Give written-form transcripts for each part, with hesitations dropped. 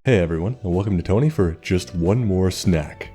Hey everyone, and welcome to Tony for just one more snack.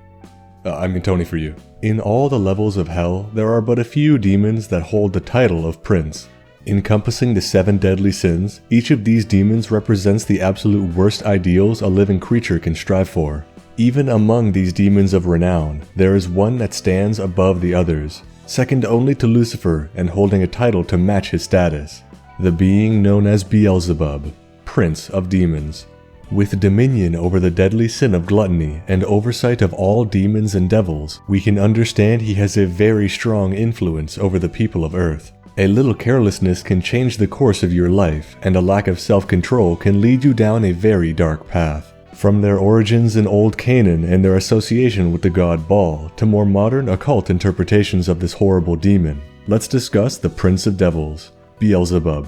Tony for you. In all the levels of hell, there are but a few demons that hold the title of prince. Encompassing the 7 deadly sins, each of these demons represents the absolute worst ideals a living creature can strive for. Even among these demons of renown, there is one that stands above the others, second only to Lucifer and holding a title to match his status. The being known as Beelzebub, Prince of Demons. With dominion over the deadly sin of gluttony and oversight of all demons and devils, we can understand he has a very strong influence over the people of Earth. A little carelessness can change the course of your life, and a lack of self-control can lead you down a very dark path. From their origins in old Canaan and their association with the god Baal, to more modern occult interpretations of this horrible demon, let's discuss the Prince of Devils, Beelzebub.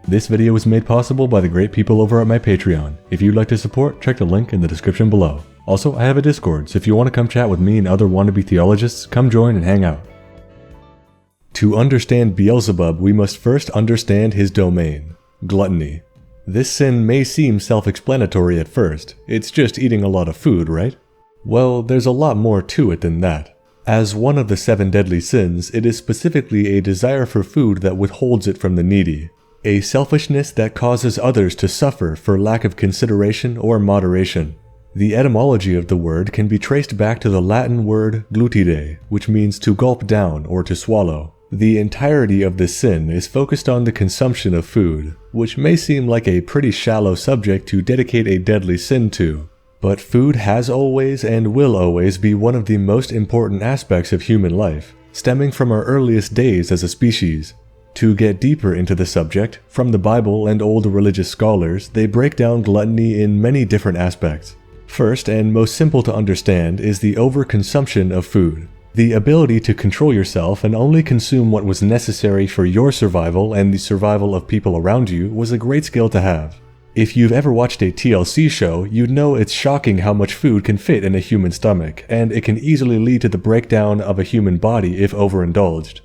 This video was made possible by the great people over at my Patreon. If you'd like to support, check the link in the description below. Also, I have a Discord, so if you want to come chat with me and other wannabe theologists, come join and hang out. To understand Beelzebub, we must first understand his domain, gluttony. This sin may seem self-explanatory at first. It's just eating a lot of food, right? Well, there's a lot more to it than that. As one of the 7 deadly sins, it is specifically a desire for food that withholds it from the needy. A selfishness that causes others to suffer for lack of consideration or moderation. The etymology of the word can be traced back to the Latin word glutire, which means to gulp down or to swallow. The entirety of this sin is focused on the consumption of food, which may seem like a pretty shallow subject to dedicate a deadly sin to. But food has always and will always be one of the most important aspects of human life, stemming from our earliest days as a species. To get deeper into the subject, from the Bible and old religious scholars, they break down gluttony in many different aspects. First, and most simple to understand, is the overconsumption of food. The ability to control yourself and only consume what was necessary for your survival and the survival of people around you was a great skill to have. If you've ever watched a TLC show, you'd know it's shocking how much food can fit in a human stomach, and it can easily lead to the breakdown of a human body if overindulged.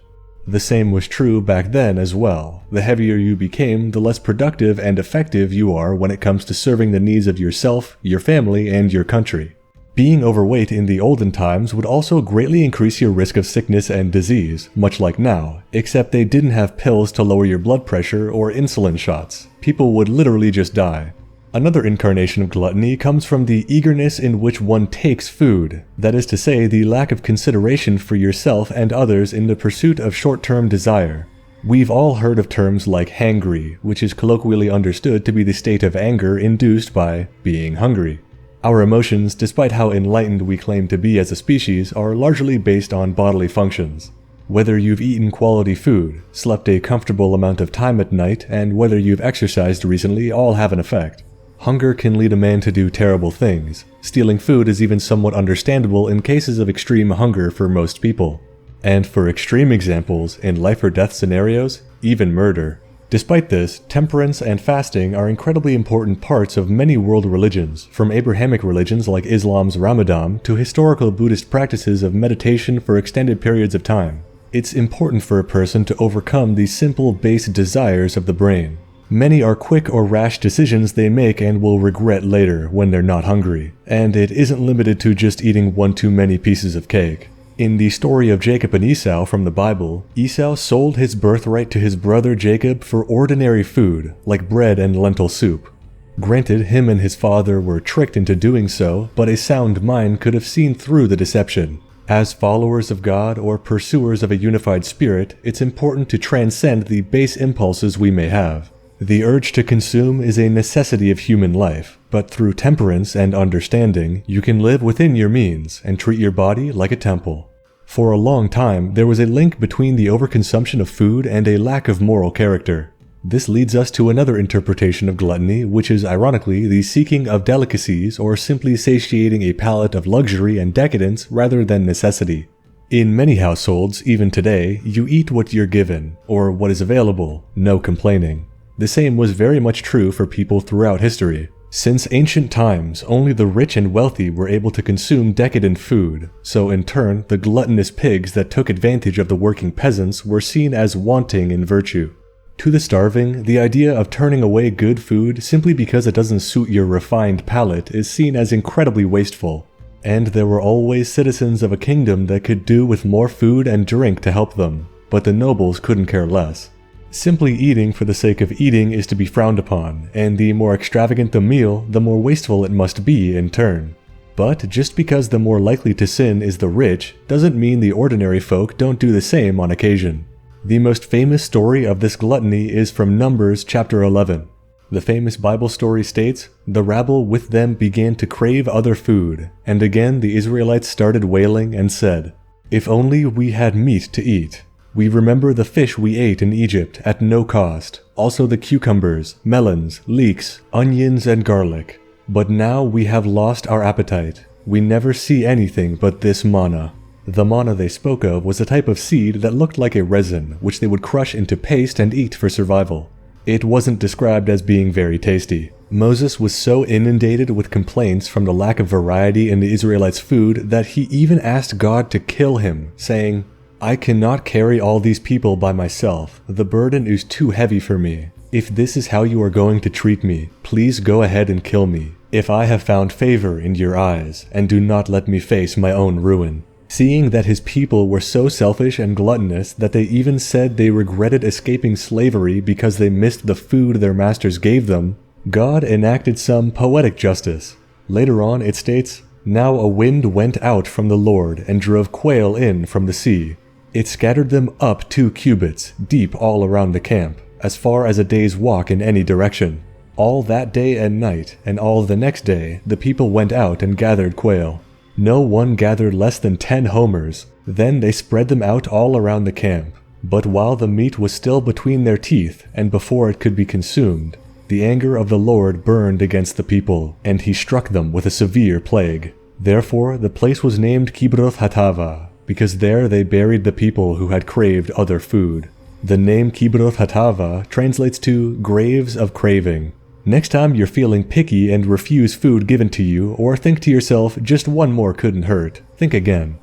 The same was true back then as well. The heavier you became, the less productive and effective you are when it comes to serving the needs of yourself, your family, and your country. Being overweight in the olden times would also greatly increase your risk of sickness and disease, much like now, except they didn't have pills to lower your blood pressure or insulin shots. People would literally just die. Another incarnation of gluttony comes from the eagerness in which one takes food, that is to say, the lack of consideration for yourself and others in the pursuit of short-term desire. We've all heard of terms like hangry, which is colloquially understood to be the state of anger induced by being hungry. Our emotions, despite how enlightened we claim to be as a species, are largely based on bodily functions. Whether you've eaten quality food, slept a comfortable amount of time at night, and whether you've exercised recently all have an effect. Hunger can lead a man to do terrible things. Stealing food is even somewhat understandable in cases of extreme hunger for most people. And for extreme examples, in life or death scenarios, even murder. Despite this, temperance and fasting are incredibly important parts of many world religions, from Abrahamic religions like Islam's Ramadan to historical Buddhist practices of meditation for extended periods of time. It's important for a person to overcome the simple base desires of the brain. Many are quick or rash decisions they make and will regret later when they're not hungry. And it isn't limited to just eating one too many pieces of cake. In the story of Jacob and Esau from the Bible, Esau sold his birthright to his brother Jacob for ordinary food, like bread and lentil soup. Granted, him and his father were tricked into doing so, but a sound mind could have seen through the deception. As followers of God or pursuers of a unified spirit, it's important to transcend the base impulses we may have. The urge to consume is a necessity of human life, but through temperance and understanding, you can live within your means and treat your body like a temple. For a long time, there was a link between the overconsumption of food and a lack of moral character. This leads us to another interpretation of gluttony, which is ironically the seeking of delicacies or simply satiating a palate of luxury and decadence rather than necessity. In many households, even today, you eat what you're given, or what is available, no complaining. The same was very much true for people throughout history. Since ancient times, only the rich and wealthy were able to consume decadent food, so in turn, the gluttonous pigs that took advantage of the working peasants were seen as wanting in virtue. To the starving, the idea of turning away good food simply because it doesn't suit your refined palate is seen as incredibly wasteful. And there were always citizens of a kingdom that could do with more food and drink to help them, but the nobles couldn't care less. Simply eating for the sake of eating is to be frowned upon, and the more extravagant the meal, the more wasteful it must be in turn. But just because the more likely to sin is the rich, doesn't mean the ordinary folk don't do the same on occasion. The most famous story of this gluttony is from Numbers chapter 11. The famous Bible story states, "The rabble with them began to crave other food, and again the Israelites started wailing and said, 'If only we had meat to eat. We remember the fish we ate in Egypt at no cost, also the cucumbers, melons, leeks, onions, and garlic. But now we have lost our appetite. We never see anything but this manna.'" The manna they spoke of was a type of seed that looked like a resin, which they would crush into paste and eat for survival. It wasn't described as being very tasty. Moses was so inundated with complaints from the lack of variety in the Israelites' food that he even asked God to kill him, saying, "I cannot carry all these people by myself. The burden is too heavy for me. If this is how you are going to treat me, please go ahead and kill me, if I have found favor in your eyes, and do not let me face my own ruin." Seeing that his people were so selfish and gluttonous that they even said they regretted escaping slavery because they missed the food their masters gave them, God enacted some poetic justice. Later on it states, "Now a wind went out from the Lord and drove quail in from the sea. It scattered them up 2 cubits, deep all around the camp, as far as a day's walk in any direction. All that day and night, and all the next day, the people went out and gathered quail. No one gathered less than 10 homers. Then they spread them out all around the camp. But while the meat was still between their teeth, and before it could be consumed, the anger of the Lord burned against the people, and he struck them with a severe plague. Therefore the place was named Kibroth Hatava, because there they buried the people who had craved other food. The name Kibroth Hatava translates to graves of craving. Next time you're feeling picky and refuse food given to you, or think to yourself, just one more couldn't hurt, think again.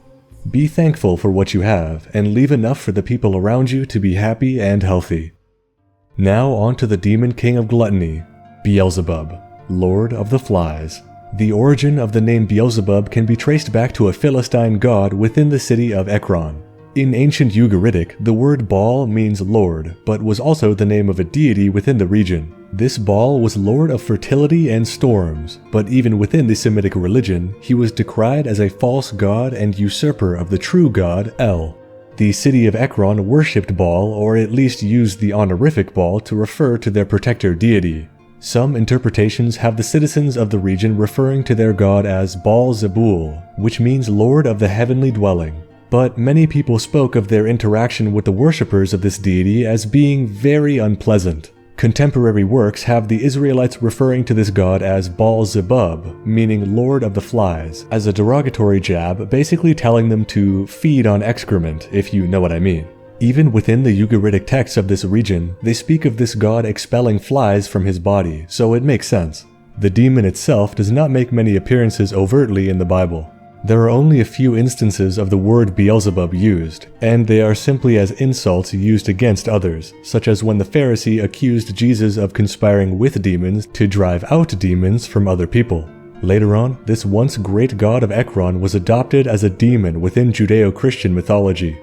Be thankful for what you have, and leave enough for the people around you to be happy and healthy. Now on to the demon king of gluttony, Beelzebub, Lord of the Flies. The origin of the name Beelzebub can be traced back to a Philistine god within the city of Ekron. In ancient Ugaritic, the word Baal means lord, but was also the name of a deity within the region. This Baal was lord of fertility and storms, but even within the Semitic religion, he was decried as a false god and usurper of the true god, El. The city of Ekron worshipped Baal, or at least used the honorific Baal to refer to their protector deity. Some interpretations have the citizens of the region referring to their god as Baalzebul, which means Lord of the Heavenly Dwelling. But many people spoke of their interaction with the worshippers of this deity as being very unpleasant. Contemporary works have the Israelites referring to this god as Baalzebub, meaning Lord of the Flies, as a derogatory jab, basically telling them to feed on excrement, if you know what I mean. Even within the Ugaritic texts of this region, they speak of this god expelling flies from his body, so it makes sense. The demon itself does not make many appearances overtly in the Bible. There are only a few instances of the word Beelzebub used, and they are simply as insults used against others, such as when the Pharisee accused Jesus of conspiring with demons to drive out demons from other people. Later on, this once great god of Ekron was adopted as a demon within Judeo-Christian mythology.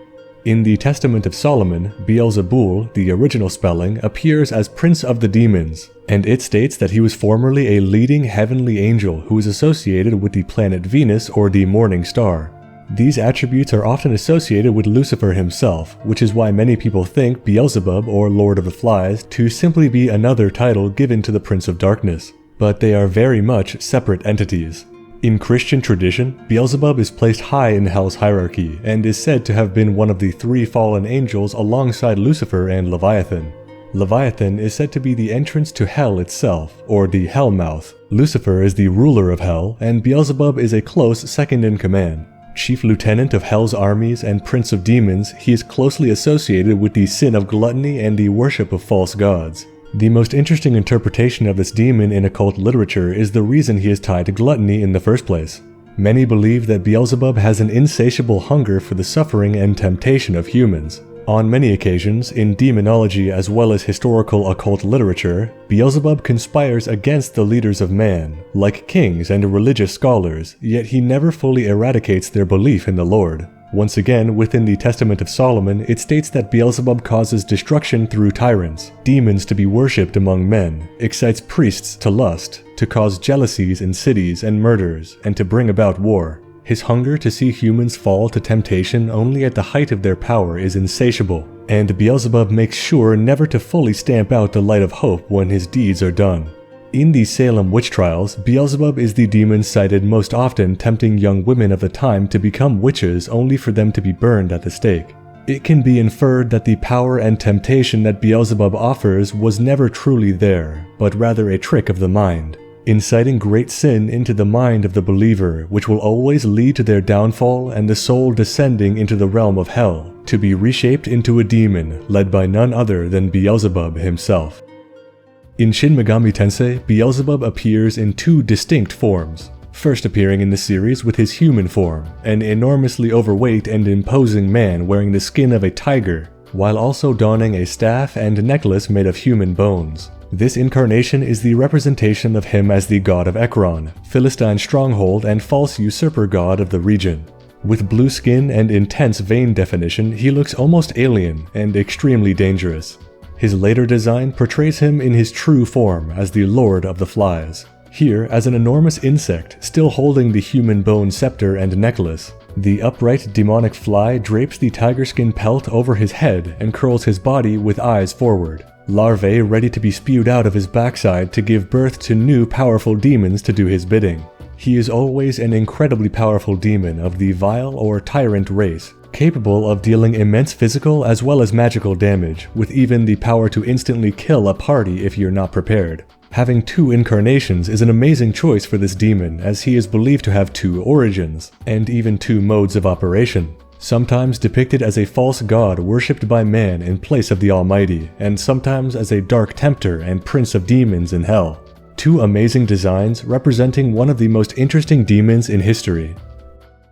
In the Testament of Solomon, Beelzebul, the original spelling, appears as Prince of the Demons, and it states that he was formerly a leading heavenly angel who was associated with the planet Venus or the morning star. These attributes are often associated with Lucifer himself, which is why many people think Beelzebub or Lord of the Flies to simply be another title given to the Prince of Darkness, but they are very much separate entities. In Christian tradition, Beelzebub is placed high in hell's hierarchy and is said to have been one of the 3 fallen angels alongside Lucifer and Leviathan. Leviathan is said to be the entrance to hell itself, or the Hellmouth. Lucifer is the ruler of hell, and Beelzebub is a close second in command. Chief lieutenant of hell's armies and prince of demons, he is closely associated with the sin of gluttony and the worship of false gods. The most interesting interpretation of this demon in occult literature is the reason he is tied to gluttony in the first place. Many believe that Beelzebub has an insatiable hunger for the suffering and temptation of humans. On many occasions, in demonology as well as historical occult literature, Beelzebub conspires against the leaders of man, like kings and religious scholars, yet he never fully eradicates their belief in the Lord. Once again, within the Testament of Solomon, it states that Beelzebub causes destruction through tyrants, demons to be worshipped among men, excites priests to lust, to cause jealousies in cities and murders, and to bring about war. His hunger to see humans fall to temptation only at the height of their power is insatiable, and Beelzebub makes sure never to fully stamp out the light of hope when his deeds are done. In the Salem witch trials, Beelzebub is the demon cited most often, tempting young women of the time to become witches only for them to be burned at the stake. It can be inferred that the power and temptation that Beelzebub offers was never truly there, but rather a trick of the mind, inciting great sin into the mind of the believer, which will always lead to their downfall and the soul descending into the realm of hell, to be reshaped into a demon led by none other than Beelzebub himself. In Shin Megami Tensei, Beelzebub appears in two distinct forms, first appearing in the series with his human form, an enormously overweight and imposing man wearing the skin of a tiger, while also donning a staff and necklace made of human bones. This incarnation is the representation of him as the god of Ekron, Philistine stronghold and false usurper god of the region. With blue skin and intense vein definition, he looks almost alien and extremely dangerous. His later design portrays him in his true form as the Lord of the Flies, here as an enormous insect still holding the human bone scepter and necklace. The upright demonic fly drapes the tiger skin pelt over his head and curls his body with eyes forward, larvae ready to be spewed out of his backside to give birth to new powerful demons to do his bidding. He is always an incredibly powerful demon of the vile or tyrant race, capable of dealing immense physical as well as magical damage, with even the power to instantly kill a party if you're not prepared. Having two incarnations is an amazing choice for this demon, as he is believed to have two origins, and even two modes of operation. Sometimes depicted as a false god worshipped by man in place of the Almighty, and sometimes as a dark tempter and prince of demons in hell. Two amazing designs representing one of the most interesting demons in history.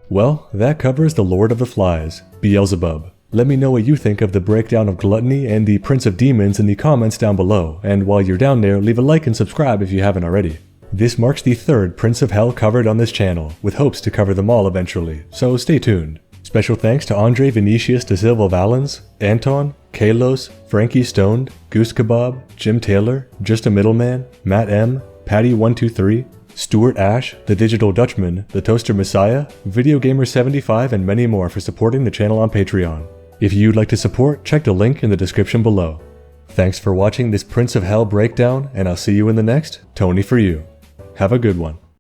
Well, that covers the Lord of the Flies, Beelzebub. Let me know what you think of the breakdown of Gluttony and the Prince of Demons in the comments down below, and while you're down there, leave a like and subscribe if you haven't already. This marks the third Prince of Hell covered on this channel, with hopes to cover them all eventually, so stay tuned. Special thanks to Andre Vinicius da Silva Valens, Anton, Kalos, Frankie Stoned, Goose Kebab, Jim Taylor, Just a Middleman, Matt M, Patty123, Stuart Ash, The Digital Dutchman, The Toaster Messiah, VideoGamer75, and many more for supporting the channel on Patreon. If you'd like to support, check the link in the description below. Thanks for watching this Prince of Hell breakdown, and I'll see you in the next Tony for You. Have a good one.